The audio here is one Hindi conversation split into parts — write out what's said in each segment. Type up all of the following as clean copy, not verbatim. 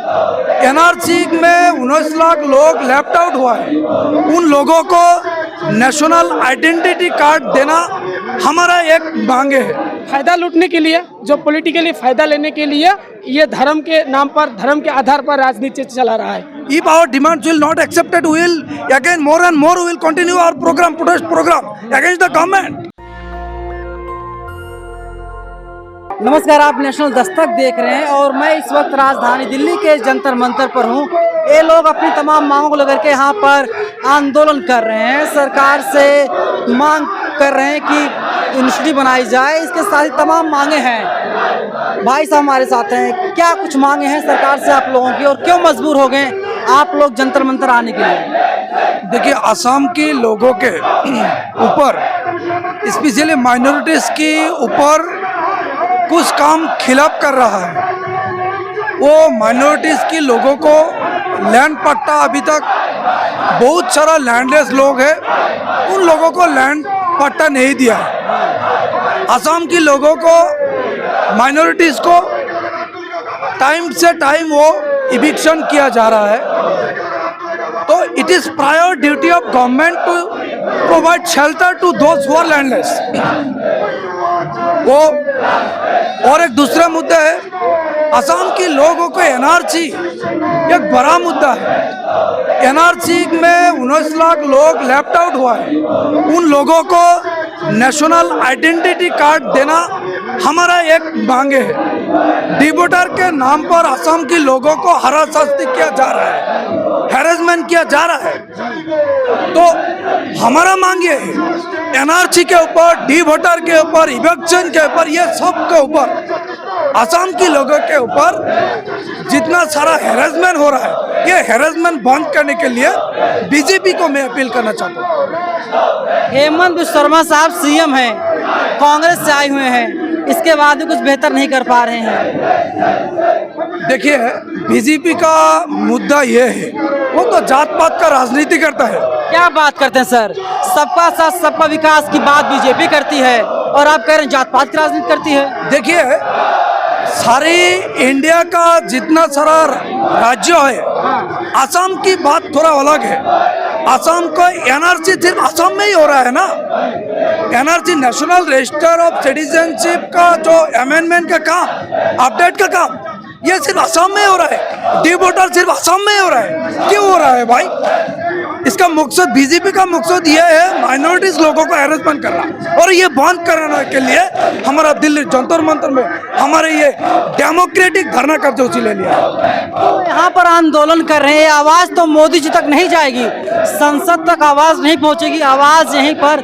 एनआरसी में 19 लाख लोग लेफ्ट आउट हुआ है। उन लोगों को नेशनल आइडेंटिटी कार्ड देना हमारा एक मांगे है। फायदा लूटने के लिए, जो पॉलिटिकली फायदा लेने के लिए ये धर्म के नाम पर, धर्म के आधार पर राजनीति चला रहा है। If our demands will not accepted, we will again more and more we will continue our program, protest program against the government. नमस्कार, आप नेशनल दस्तक देख रहे हैं और मैं इस वक्त राजधानी दिल्ली के जंतर मंतर पर हूं। ये लोग अपनी तमाम मांगों को लेकर के यहाँ पर आंदोलन कर रहे हैं, सरकार से मांग कर रहे हैं कि यूनिवर्सिटी बनाई जाए। इसके साथ ही तमाम मांगे हैं। भाई साहब हमारे साथ हैं, क्या कुछ मांगे हैं सरकार से आप लोगों की और क्यों मजबूर हो गए आप लोग जंतर मंतर आने के लिए? देखिए, असम के लोगों के ऊपर, स्पेशली माइनॉरिटीज के ऊपर कुछ काम खिलाफ कर रहा है। वो माइनॉरिटीज के लोगों को लैंड पट्टा, अभी तक बहुत सारा लैंडलेस लोग हैं, उन लोगों को लैंड पट्टा नहीं दिया है। असम के लोगों को, माइनॉरिटीज को टाइम से टाइम वो इविक्शन किया जा रहा है। तो it is prior duty of government to provide shelter to those who are landless. वो और एक दूसरा मुद्दा है, असम के लोगों को एनआरसी एक बड़ा मुद्दा है। एनआरसी में 19 लाख लोग लेफ्ट आउट हुआ है। उन लोगों को नेशनल आइडेंटिटी कार्ड देना हमारा एक मांगे है। डिबोटर के नाम पर असम के लोगों को हरासत किया जा रहा है, हैरेसमेंट किया जा रहा है। तो हमारा मांग ये है, एनआरसी के ऊपर, डी वोटर के ऊपर, इलेक्शन के ऊपर, ये सब के ऊपर, असम के लोगों के ऊपर जितना सारा हैरेसमेंट हो रहा है, ये हैरेसमेंट बंद करने के लिए बीजेपी को मैं अपील करना चाहता हूँ। हेमंत बिस्वा शर्मा साहब सीएम हैं, कांग्रेस से आए हुए हैं, इसके बाद भी कुछ बेहतर नहीं कर पा रहे हैं। देखिए, बीजेपी का मुद्दा ये है, वो तो जात पात का राजनीति करता है। क्या बात करते हैं सर? सबका साथ सबका विकास की बात बीजेपी करती है और आप कह रहे हैं जात पात की राजनीति करती है। देखिए, सारे इंडिया का जितना सारा राज्य है, असम की बात थोड़ा अलग है। असम को एनआरसी सिर्फ असम में ही हो रहा है ना। NRC national register of citizenship का जो अमेंडमेंट का काम, अपडेट का काम, ये सिर्फ असम में हो रहा है। डी वोटर सिर्फ असम में हो रहा है। क्यों हो रहा है भाई? इसका मकसद, बीजेपी का मकसद ये है माइनॉरिटीज लोगों को हैरेसमेंट करना, और ये बंद कराने के लिए हमारा दिल्ली जंतर मंतर में हमारे ये डेमोक्रेटिक धरना कार्यसूची ले लिया। तो यहाँ पर आंदोलन कर रहे हैं, आवाज तो मोदी जी तक नहीं जाएगी, संसद तक आवाज नहीं पहुँचेगी, आवाज यहीं पर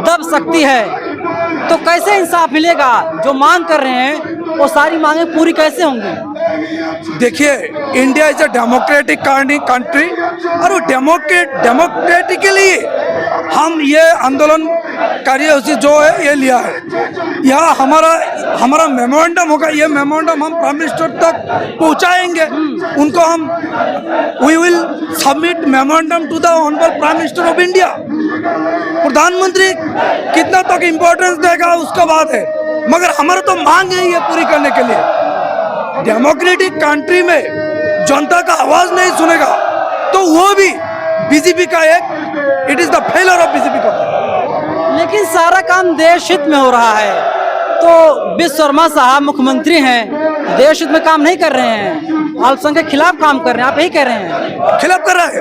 दब सकती है। तो कैसे इंसाफ मिलेगा? जो मांग कर रहे हैं वो सारी मांगे पूरी कैसे होंगी? देखिए, India is a democratic country, और वो डेमोक्रेटिकली हम ये आंदोलन कार्यसूची जो है ये लिया है। यहाँ हमारा मेमोरेंडम होगा। ये मेमोरेंडम हम प्राइम मिनिस्टर तक पहुँचाएंगे। उनको हम we will submit memorandum to the honourable prime minister of India. प्रधानमंत्री कितना तक इम्पोर्टेंस देगा उसका बात है, मगर हमारा तो मांग है ये पूरी करने के लिए। डेमोक्रेटिक कंट्री में जनता का आवाज नहीं सुनेगा तो वो भी बीजेपी का एक, it is the failure of BJP का। लेकिन सारा काम देश हित में हो रहा है, तो बिस्वा शर्मा साहब मुख्यमंत्री हैं, देश हित में काम नहीं कर रहे हैं, अल्पसंख्यक के खिलाफ काम कर रहे हैं, आप यही कह रहे हैं? खिलाफ कर रहा है।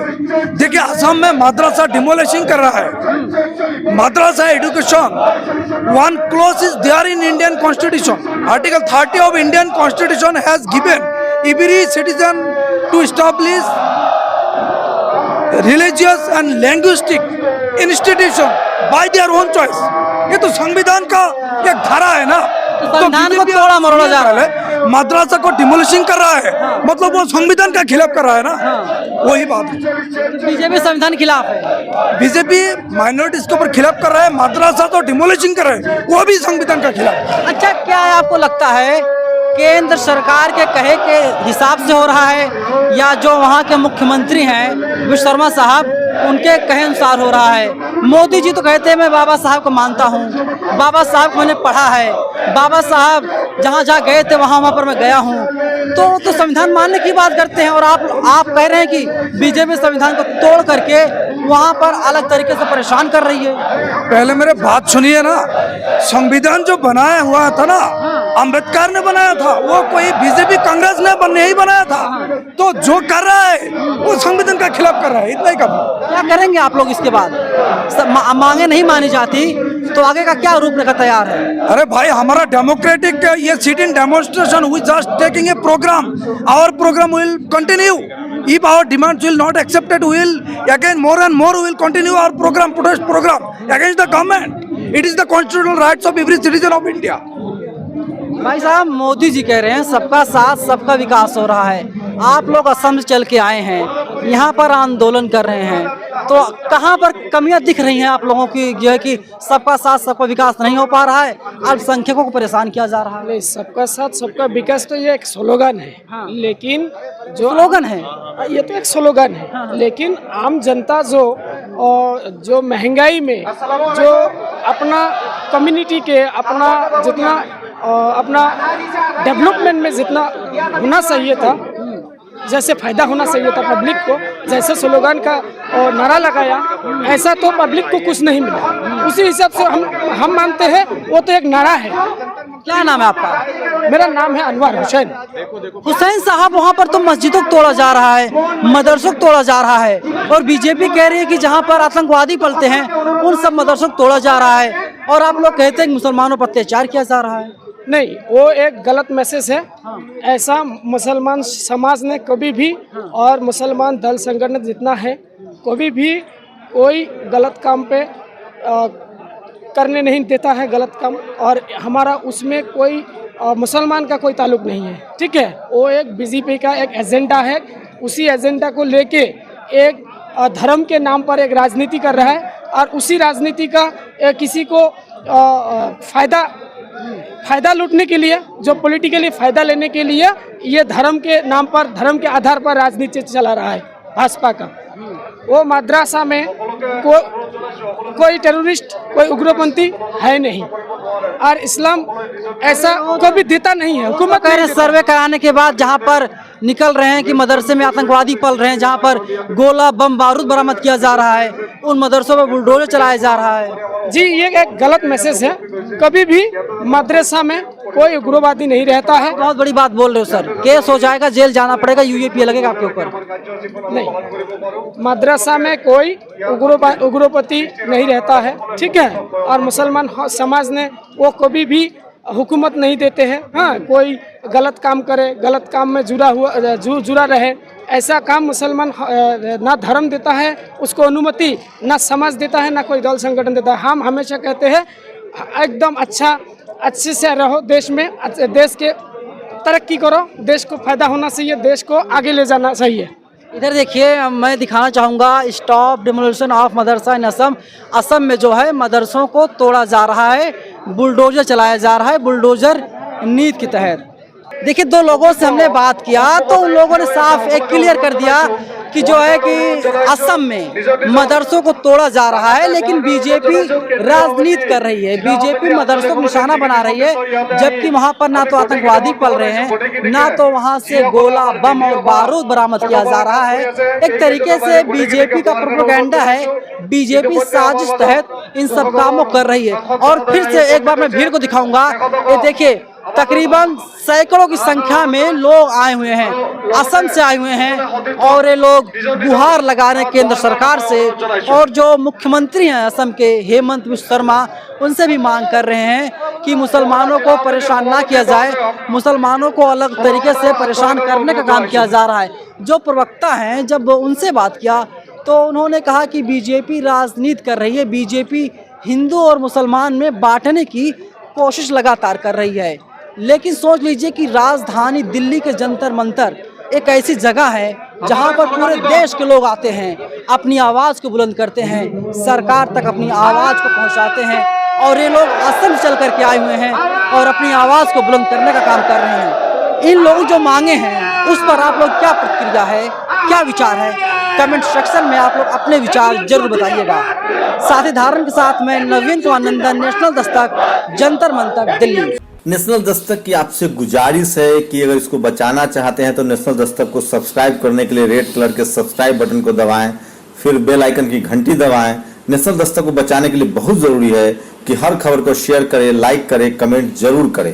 देखिए, असम में मद्रासा डिमोलिशिंग कर रहा है। Madrasa education one clause is there in Indian constitution. Article 30 of Indian constitution has given every citizen to establish religious and linguistic institution by their own choice. ये तो संविधान का एक धारा है ना। तो संविधान को तोड़ा मरोड़ा जा रहा है, मद्रासा को डिमोलिशिंग कर रहा है। मतलब वो संविधान का खिलाफ कर रहा है ना। वही बात है। बीजेपी संविधान के खिलाफ है। बीजेपी माइनॉरिटीज के ऊपर खिलाफ कर रहा है, मद्रासा तो डिमोलिशिंग कर रहा है, वो भी संविधान का खिलाफ। अच्छा, क्या आपको लगता है केंद्र सरकार के कहे के हिसाब से हो रहा है या जो वहाँ के मुख्यमंत्री हैं विश्वकर्मा साहब उनके कहे अनुसार हो रहा है? मोदी जी तो कहते हैं मैं बाबा साहब को मानता हूँ, बाबा साहब को मैंने पढ़ा है, बाबा साहब जहाँ जहाँ गए थे वहाँ पर मैं गया हूँ, तो संविधान मानने की बात करते हैं। और आप कह रहे हैं कि बीजेपी संविधान को तोड़ करके वहाँ पर अलग तरीके से परेशान कर रही है। पहले मेरे बात सुनिए ना, संविधान जो बनाया हुआ था ना, अंबेडकर ने बनाया था, वो कोई बीजेपी कांग्रेस ने नहीं बनाया था। तो जो कर रहा है वो संविधान का खिलाफ कर रहा है, इतना ही काफी। क्या करेंगे आप लोग इसके बाद? मांगे नहीं मानी जाती तो आगे का क्या रूप रेखा तैयार है? अरे भाई, हमारा डेमोक्रेटिक ये sit in demonstration we just taking a programme, our programme will continue. If our demands will not accepted, we will again more and more we will continue our program, protest program against the government. It is the constitutional rights of every citizen of India. भाई साहब, मोदी जी कह रहे हैं सबका साथ सबका विकास हो रहा है। आप लोग असम से चल के आए हैं, यहाँ पर आंदोलन कर रहे हैं, तो कहाँ पर कमियां दिख रही हैं आप लोगों की जो है कि सबका साथ सबका विकास नहीं हो पा रहा है, अल्पसंख्यकों को परेशान किया जा रहा है? नहीं, सबका साथ सबका विकास तो ये एक स्लोगन है। हाँ। लेकिन जो स्लोगन है, ये तो एक स्लोगन है। हाँ। लेकिन आम जनता जो महंगाई में जो अपना कम्युनिटी के अपना जितना अपना डेवलपमेंट में जितना होना चाहिए था, जैसे फायदा होना चाहिए था पब्लिक को, जैसे स्लोगन का नारा लगाया, ऐसा तो पब्लिक को कुछ नहीं मिला। उसी हिसाब से हम मानते हैं वो तो एक नारा है। क्या नाम है आपका? मेरा नाम है अनवर हुसैन। हुसैन साहब, वहाँ पर तो मस्जिदों को तोड़ा जा रहा है, मदरसों को तोड़ा जा रहा है, और बीजेपी कह रही है कि जहाँ पर आतंकवादी पलते हैं उन सब मदरसों को तोड़ा जा रहा है, और आप लोग कहते हैं कि मुसलमानों पर अत्याचार किया जा रहा है। नहीं, वो एक गलत मैसेज है। ऐसा मुसलमान समाज ने कभी भी और मुसलमान दल संगठन जितना है कभी भी कोई गलत काम पे करने नहीं देता है गलत काम, और हमारा उसमें कोई मुसलमान का कोई ताल्लुक नहीं है। ठीक है, वो एक बीजेपी का एक एजेंडा है, उसी एजेंडा को लेके एक धर्म के नाम पर एक राजनीति कर रहा है, और उसी राजनीति का किसी को फायदा लूटने के लिए, जो पॉलिटिकली फायदा लेने के लिए ये धर्म के नाम पर, धर्म के आधार पर राजनीति चला रहा है भाजपा का। वो मद्रासा में कोई टेररिस्ट, कोई उग्रपंथी है नहीं, और इस्लाम ऐसा कभी देता नहीं है। हुकूमत कह रहे हैं सर्वे कराने के बाद जहाँ पर निकल रहे हैं कि मदरसे में आतंकवादी पल रहे हैं, जहाँ पर गोला बम बारूद बरामद किया जा रहा है, उन मदरसों पर बुलडोजर चलाया जा रहा है। जी, ये एक गलत मैसेज है। कभी भी मदरसा में कोई उग्रवादी नहीं रहता है। बहुत बड़ी बात बोल रहे हो सर, केस हो जाएगा, जेल जाना पड़ेगा, यूएपीए लगेगा आपके ऊपर। नहीं, मदरसा में कोई उग्रपति नहीं रहता है। ठीक है, और मुसलमान समाज ने वो कभी भी हुकूमत नहीं देते हैं। हाँ, कोई गलत काम करे, गलत काम में जुड़ा रहे, ऐसा काम मुसलमान ना धर्म देता है उसको अनुमति, ना समाज देता है, ना कोई दल संगठन देता है। हम हमेशा कहते हैं एकदम अच्छे से रहो, देश में देश के तरक्की करो, देश को फायदा होना चाहिए, देश को आगे ले जाना चाहिए। इधर देखिए, मैं दिखाना चाहूँगा स्टॉप डिमोलिशन ऑफ मदरसा इन असम। असम में जो है मदरसों को तोड़ा जा रहा है, बुलडोजर चलाया जा रहा है, बुलडोजर नीति के तहत। देखिए, दो लोगों से हमने बात किया तो उन लोगों ने साफ एक क्लियर कर दिया कि जो है कि असम में मदरसों को तोड़ा जा रहा है, लेकिन बीजेपी राजनीति कर रही है, बीजेपी मदरसों को निशाना बना रही है, जबकि वहां पर ना तो आतंकवादी पल रहे हैं, ना तो वहां से गोला बम और बारूद बरामद किया जा रहा है। एक तरीके से बीजेपी का प्रोपेगेंडा है, बीजेपी साजिश तहत इन सब कामों कर रही है। और फिर से एक बार मैं भीड़ को दिखाऊंगा, ये देखिए तकरीबन सैकड़ों की संख्या में लोग आए हुए हैं, असम से आए हुए हैं, और ये लोग गुहार लगा रहे हैं केंद्र सरकार से, और जो मुख्यमंत्री हैं असम के हेमंत बिश्व शर्मा, उनसे भी मांग कर रहे हैं कि मुसलमानों को परेशान ना किया जाए, मुसलमानों को अलग तरीके से परेशान करने का काम किया जा रहा है। जो प्रवक्ता हैं, जब उनसे बात किया तो उन्होंने कहा कि बीजेपी राजनीति कर रही है, बीजेपी हिंदू और मुसलमान में बांटने की कोशिश लगातार कर रही है। लेकिन सोच लीजिए कि राजधानी दिल्ली के जंतर मंतर एक ऐसी जगह है जहां पर पूरे देश के लोग आते हैं, अपनी आवाज़ को बुलंद करते हैं, सरकार तक अपनी आवाज़ को पहुंचाते हैं, और ये लोग असम चल करके आए हुए हैं और अपनी आवाज़ को बुलंद करने का काम कर रहे हैं। इन लोगों जो मांगे हैं उस पर आप लोग क्या प्रतिक्रिया है, क्या विचार है, कमेंट सेक्शन में आप लोग अपने विचार जरूर बताइएगा। साथी धारण के साथ मैं नवीन कुमार नंदन, नेशनल दस्तक, जंतर मंतर, दिल्ली। नेशनल दस्तक की आपसे गुजारिश है कि अगर इसको बचाना चाहते हैं तो नेशनल दस्तक को सब्सक्राइब करने के लिए रेड कलर के सब्सक्राइब बटन को दबाएं, फिर बेल आइकन की घंटी दबाएं। नेशनल दस्तक को बचाने के लिए बहुत जरूरी है कि हर खबर को शेयर करें, लाइक करें, कमेंट जरूर करें।